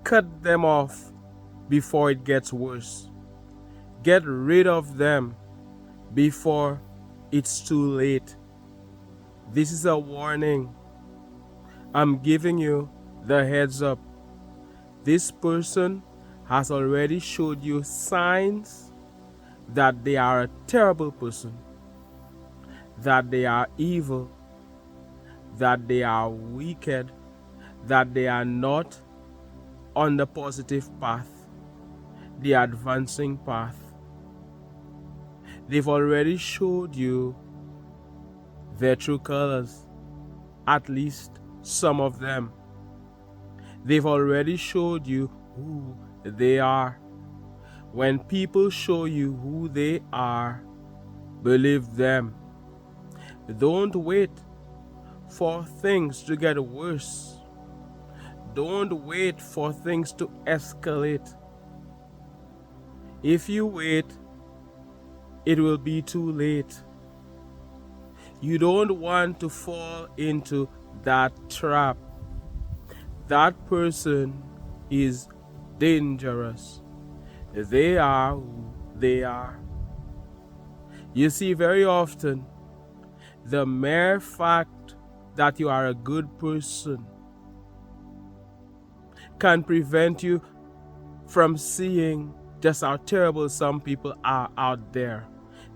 Cut them off before it gets worse. Get rid of them before it's too late. This is a warning. I'm giving you the heads up. This person has already showed you signs that they are a terrible person, that they are evil, that they are wicked, that they are not on the positive path, the advancing path. They've already showed you their true colors, at least some of them. They've already showed you who they are. When people show you who they are, believe them. Don't wait for things to get worse. Don't wait for things to escalate. If you wait, it will be too late. You don't want to fall into that trap. That person is dangerous. They are who they are. You see, very often, the mere fact that you are a good person can prevent you from seeing just how terrible some people are out there.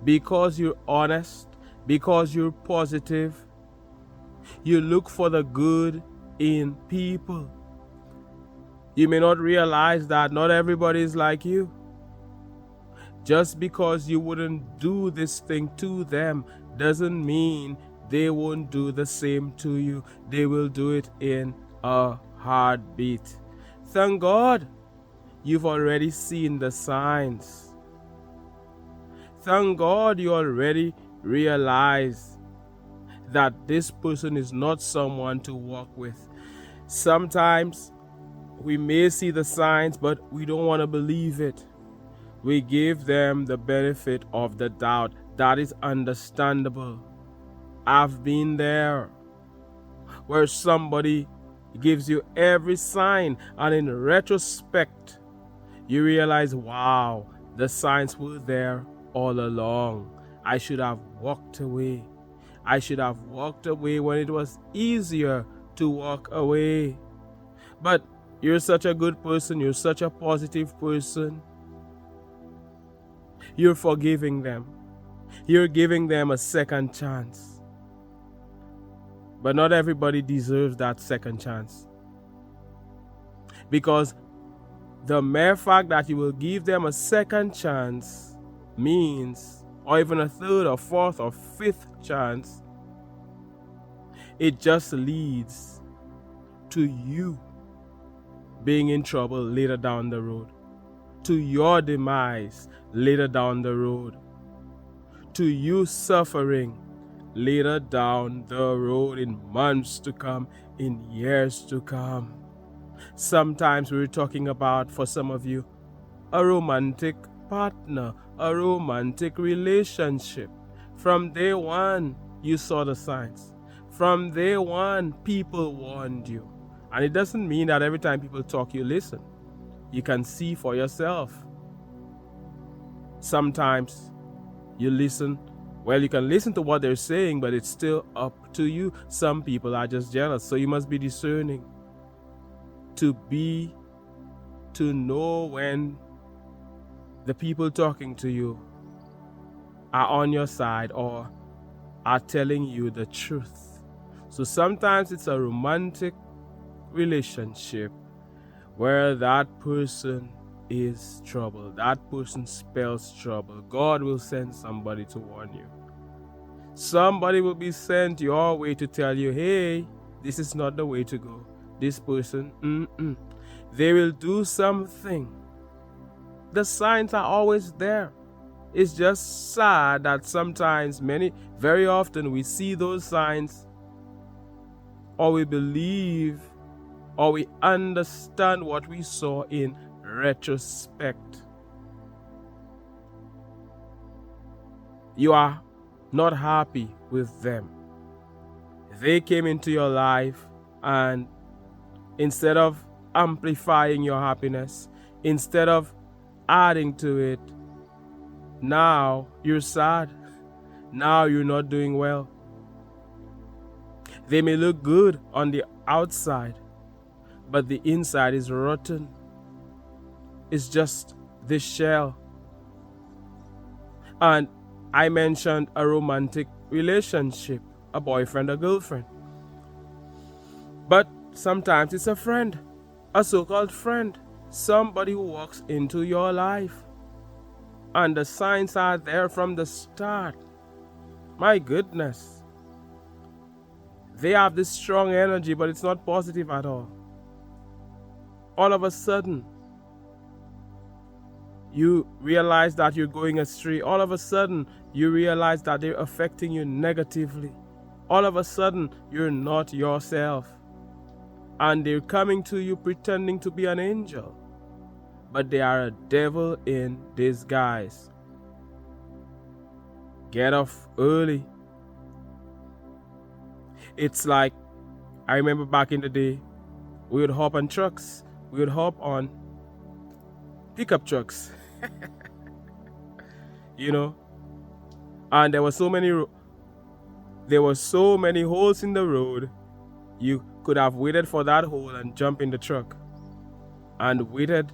Because you're honest, because you're positive, you look for the good in people. You may not realize that not everybody is like you. Just because you wouldn't do this thing to them doesn't mean they won't do the same to you. They will do it in a heartbeat. Thank God you've already seen the signs. Thank God you already realize that this person is not someone to walk with. Sometimes we may see the signs, but we don't want to believe it. We give them the benefit of the doubt. That is understandable. I've been there, where somebody gives you every sign, and in retrospect, you realize, wow, the signs were there all along. I should have walked away. I should have walked away when it was easier to walk away. But you're such a good person. You're such a positive person. You're forgiving them. You're giving them a second chance. But not everybody deserves that second chance. Because the mere fact that you will give them a second chance means, or even a third or fourth or fifth chance, it just leads to you being in trouble later down the road, to your demise later down the road, to you suffering later down the road, in months to come, in years to come. Sometimes we're talking about, for some of you, a romantic partner, a romantic relationship. From day one, you saw the signs. From day one, people warned you. And it doesn't mean that every time people talk, you listen. You can see for yourself. Sometimes you listen. Well, you can listen to what they're saying, but it's still up to you. Some people are just jealous, so you must be discerning to know when the people talking to you are on your side or are telling you the truth. So sometimes it's a romantic relationship where that person is trouble. That person spells trouble. God will send somebody to warn you. Somebody will be sent your way to tell you, hey, this is not the way to go. This person, they will do something. The signs are always there. It's just sad that sometimes, very often, we see those signs, or we believe, or we understand what we saw in retrospect. You are not happy with them. They came into your life, and instead of amplifying your happiness instead of adding to it. Now you're sad. Now you're not doing well. They may look good on the outside, but the inside is rotten. It's just this shell. And I mentioned a romantic relationship, a boyfriend or girlfriend. But sometimes it's a friend, a so-called friend, somebody who walks into your life. And the signs are there from the start. My goodness. They have this strong energy, but it's not positive at all. All of a sudden, you realize that you're going astray. All of a sudden, you realize that they're affecting you negatively. All of a sudden, you're not yourself. And they're coming to you pretending to be an angel. But they are a devil in disguise. Get off early. It's like, I remember back in the day, we would hop on trucks. We would hop on pickup trucks. You know, and there were so many holes in the road. You could have waited for that hole and jump in the truck, and waited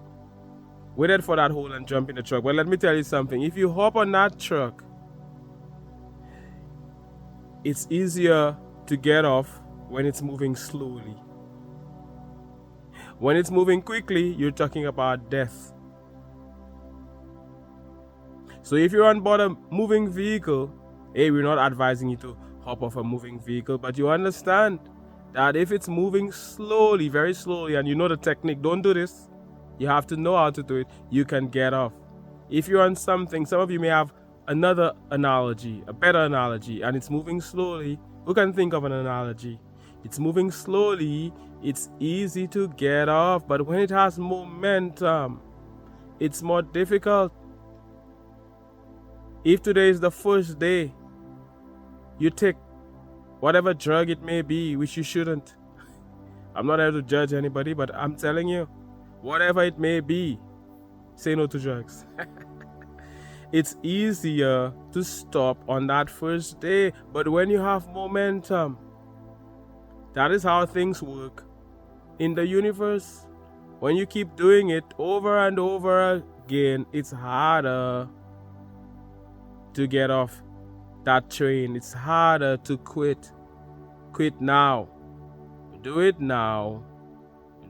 for that hole and jump in the truck. But let me tell you something. If you hop on that truck, it's easier to get off when it's moving slowly. When it's moving quickly, you're talking about death. So if you're on board a moving vehicle, hey, we're not advising you to hop off a moving vehicle, but you understand that if it's moving slowly, very slowly, and you know the technique, don't do this. You have to know how to do it. You can get off. If you're on something, some of you may have another analogy, a better analogy, and it's moving slowly. Who can think of an analogy? It's moving slowly. It's easy to get off, but when it has momentum, it's more difficult. If today is the first day, you take whatever drug it may be, which you shouldn't. I'm not here to judge anybody, but I'm telling you, whatever it may be, say no to drugs. It's easier to stop on that first day, but when you have momentum, that is how things work in the universe. When you keep doing it over and over again, it's harder to get off that train. It's harder to quit. Quit now. Do it now.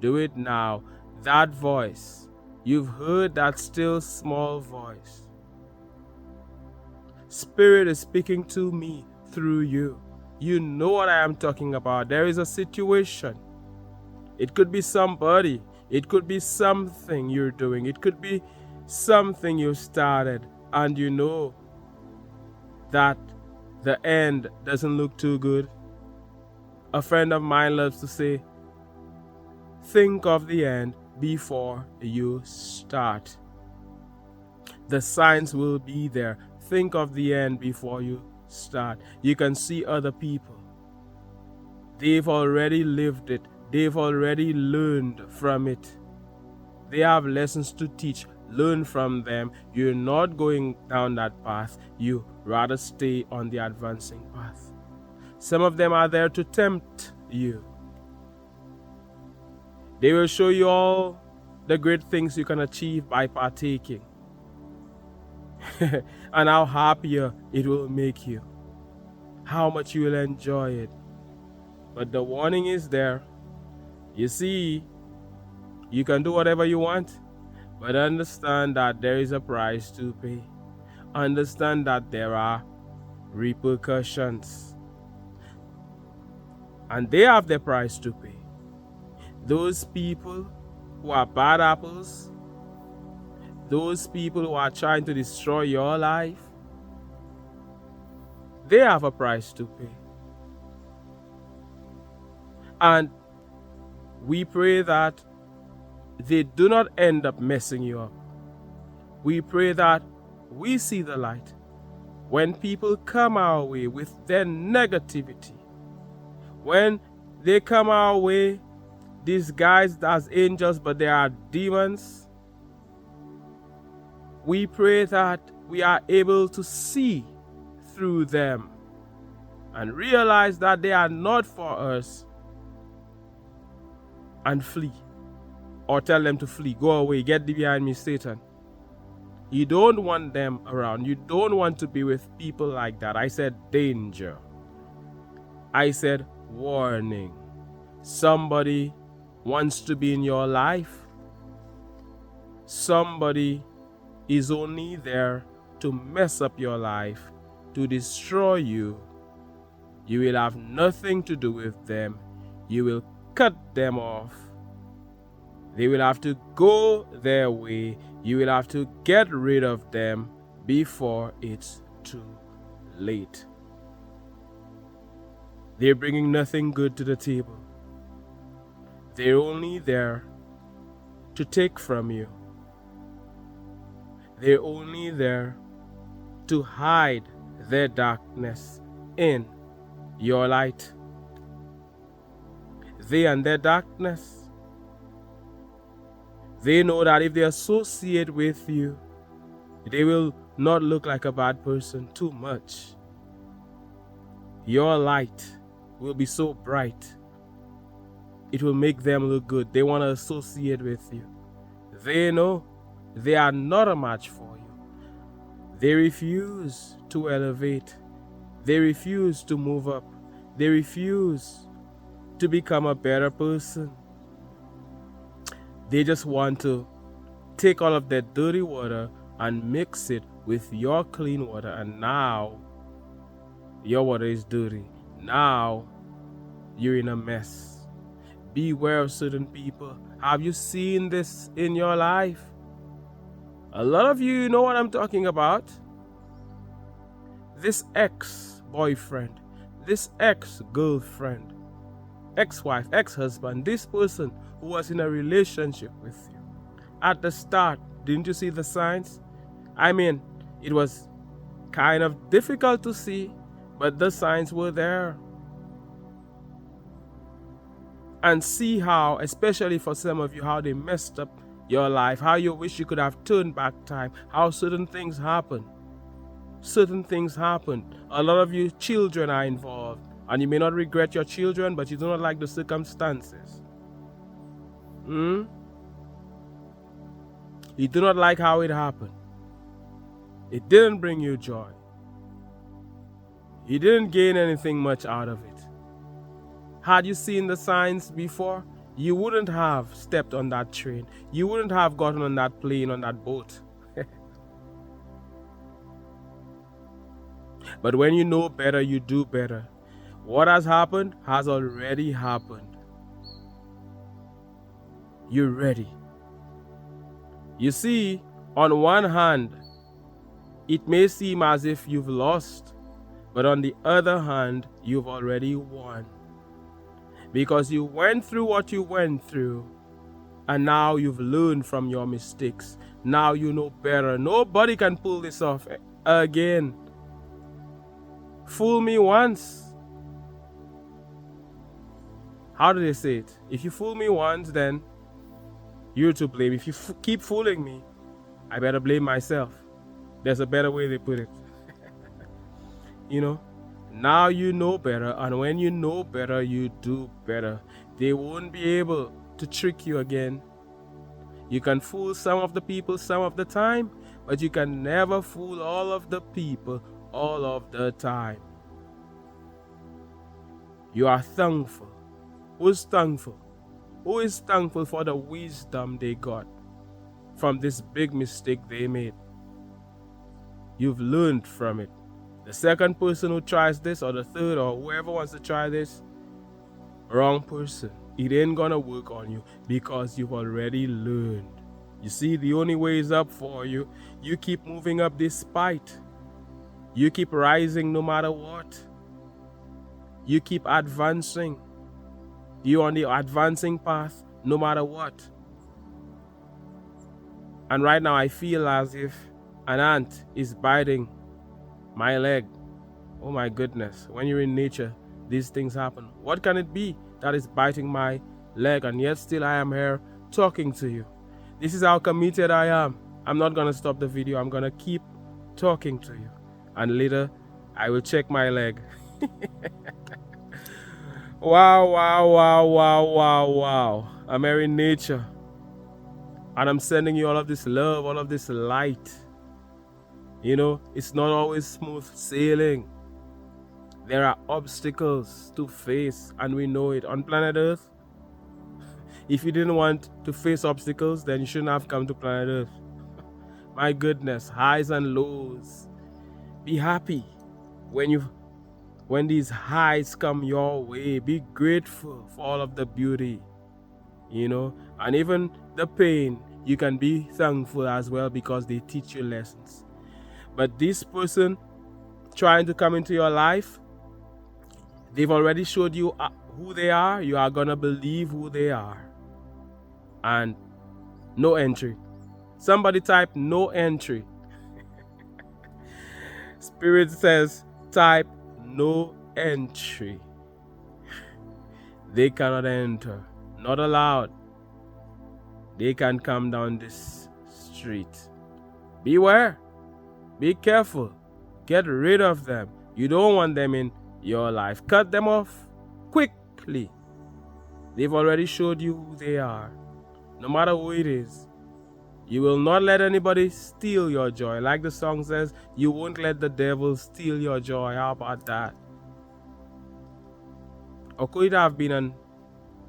Do it now. That voice, you've heard that still small voice. Spirit is speaking to me through you. You know what I am talking about. There is a situation. It could be somebody. It could be something you're doing. It could be something you started, and you know that the end doesn't look too good. A friend of mine loves to say, think of the end before you start. The signs will be there. Think of the end before you start. You can see other people. They've already lived it. They've already learned from it. They have lessons to teach. Learn from them. You're not going down that path. You rather stay on the advancing path. Some of them are there to tempt you. They will show you all the great things you can achieve by partaking. And how happier it will make you. How much you will enjoy it. But the warning is there. You see, you can do whatever you want, but understand that there is a price to pay. Understand that there are repercussions. And they have their price to pay. Those people who are bad apples, those people who are trying to destroy your life, they have a price to pay. And we pray that they do not end up messing you up. We pray that we see the light. When people come our way with their negativity, when they come our way disguised as angels, but they are demons. We pray that we are able to see through them and realize that they are not for us and flee, or tell them to flee. Go away, get thee behind me, Satan. You don't want them around. You don't want to be with people like that. I said danger. I said warning. Somebody wants to be in your life. Somebody is only there to mess up your life, to destroy you. You will have nothing to do with them. You will cut them off. They will have to go their way. You will have to get rid of them before it's too late. They're bringing nothing good to the table. They're only there to take from you. They're only there to hide their darkness in your light. They and their darkness, they know that if they associate with you, they will not look like a bad person too much. Your light will be so bright, it will make them look good. They want to associate with you. They know they are not a match for you. They refuse to elevate. They refuse to move up. They refuse to become a better person. They just want to take all of that dirty water and mix it with your clean water, and now your water is dirty. Now you're in a mess. Beware of certain people. Have you seen this in your life? A lot of you know what I'm talking about. This ex-boyfriend, this ex-girlfriend, ex-wife, ex-husband, this person who was in a relationship with you. At the start, didn't you see the signs? I mean, it was kind of difficult to see, but the signs were there. And see how, especially for some of you, how they messed up your life, how you wish you could have turned back time, how certain things happen. Certain things happen. A lot of you children are involved, and you may not regret your children, but you do not like the circumstances. You do not like how it happened. It didn't bring you joy. You didn't gain anything much out of it. Had you seen the signs before, you wouldn't have stepped on that train. You wouldn't have gotten on that plane, on that boat. But when you know better, you do better. What has happened has already happened. You're ready. You see, on one hand, it may seem as if you've lost, but on the other hand, you've already won. Because you went through what you went through, and now you've learned from your mistakes. Now you know better. Nobody can pull this off again. Fool me once. How do they say it? If you fool me once, then you're to blame. If you keep fooling me, I better blame myself. There's a better way they put it. You know? Now you know better, and when you know better, you do better. They won't be able to trick you again. You can fool some of the people some of the time, but you can never fool all of the people all of the time. You are thankful. Who's thankful? Who is thankful for the wisdom they got from this big mistake they made? You've learned from it. The second person who tries this, or the third, or whoever wants to try this, wrong person. It ain't gonna work on you because you've already learned. You see, the only way is up for you. You keep moving up despite. You keep rising no matter what. You keep advancing. You're on the advancing path no matter what. And right now I feel as if an ant is biting my leg. Oh my goodness. When you're in nature, these things happen. What can it be that is biting my leg, and yet still I am here talking to you. This is how committed I am. I'm not going to stop the video. I'm going to keep talking to you. And later, I will check my leg. Wow, wow, wow, wow, wow, wow. I'm here in nature. And I'm sending you all of this love, all of this light. You know, it's not always smooth sailing. There are obstacles to face, and we know it. On planet Earth, if you didn't want to face obstacles, then you shouldn't have come to planet Earth. My goodness, highs and lows. Be happy when these highs come your way. Be grateful for all of the beauty, you know, and even the pain. You can be thankful as well because they teach you lessons. But this person trying to come into your life, they've already showed you who they are. You are gonna believe who they are. And no entry. Somebody type no entry. Spirit says type no entry. They cannot enter. Not allowed. They can come down this street. Beware. Be careful. Get rid of them. You don't want them in your life. Cut them off quickly. They've already showed you who they are. No matter who it is. You will not let anybody steal your joy. Like the song says, you won't let the devil steal your joy. How about that? Or could it have been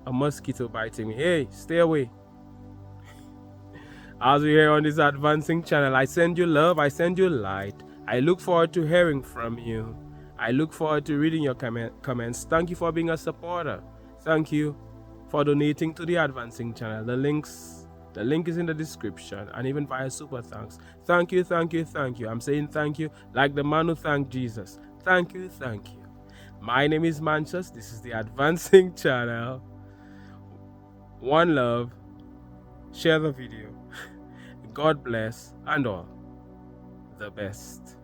a mosquito biting me? Hey, stay away. As we hear on this advancing channel, I send you love, I send you light. I look forward to hearing from you. I look forward to reading your comments. Thank you for being a supporter. Thank you for donating to the advancing channel. The link is in the description and even via super thanks. Thank you, thank you, thank you. I'm saying thank you like the man who thanked Jesus. Thank you, thank you. My name is Mantius. This is the advancing channel. One love. Share the video. God bless and all the best.